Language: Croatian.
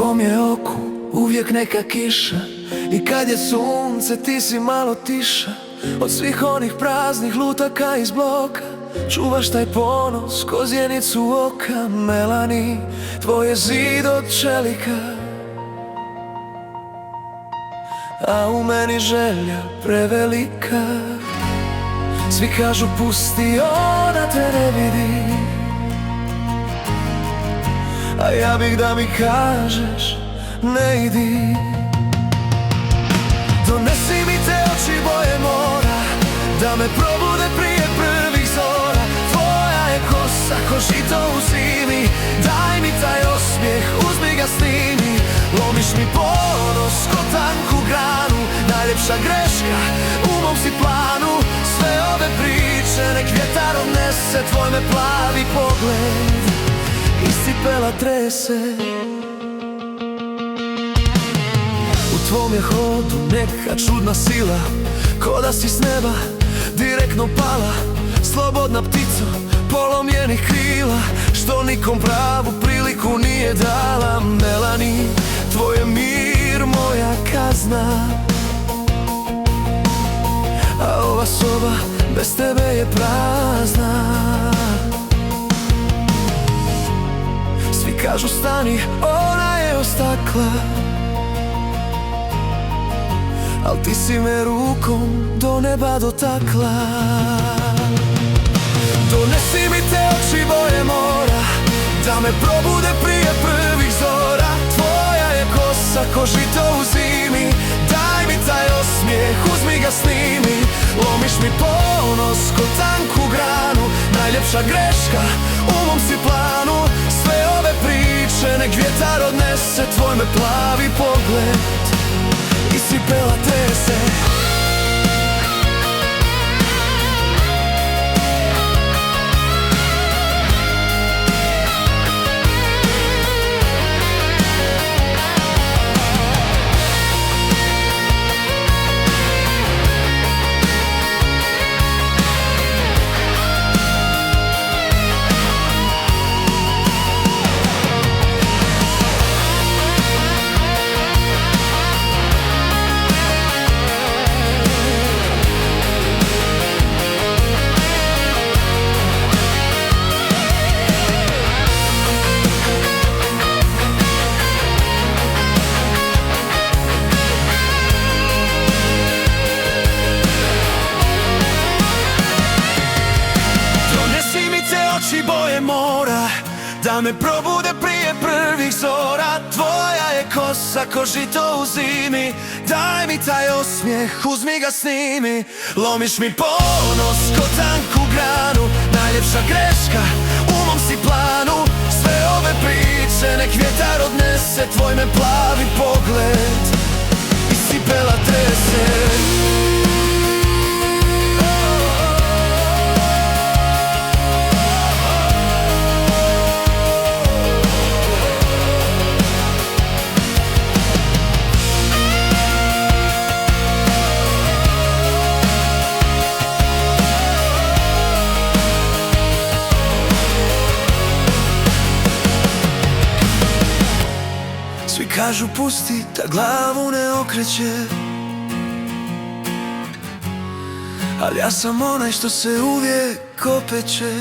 tvom je oku uvijek neka kiša, i kad je sunce ti si malo tiša. Od svih onih praznih lutaka iz bloka čuvaš taj ponos ko zjenicu oka. Melani, tvoj je zid od čelika, a u meni želja prevelika. Svi kažu pusti, ona te ne vidi, a ja bih da mi kažeš ne idi. Donesi mi te oči boje mora, da me probude prije prvih zora. Tvoja je kosa ko žito u zimi, daj mi taj osmijeh, uzmi ga snimi. Lomiš mi ponos ko tanku granu, najljepša greška u mom si planu. Sve ove priče nek vjetar odnese, tvoj me plavi pogled iz cipela trese. U tvom je hodu neka čudna sila, ko da si s neba direktno pala. Slobodna ptico polomljenih krila, što nikom pravu priliku nije dala. Melani, tvoj je mir moja kazna, a ova soba bez tebe je prazna. Svi kažu stani, ona je ostakla, al ti si me rukom do neba dotakla. Donesi mi te oči boje mora, da me probude prije prvih zora. Tvoja je kosa ko žito u zimi, daj mi taj osmijeh, uzmi ga snimi. Lomiš mi ponos ko tanku granu, najljepša greška u mom si planu. Sve ove priče nek vjetar odnese, tvoj me plavi pogled iz cipela trese. Oči boje mora, da me probude prije prvih zora. Tvoja je kosa ko žito u zimi, daj mi taj osmijeh, uzmi ga snimi. Lomiš mi ponos ko tanku granu, najljepša greška u mom si planu. Sve ove priče nek vjetar odnese, tvoj me plavi pogled iz cipela trese. Svi kažu pusti, da glavu ne okreće, al ja sam onaj što se uvijek opeče.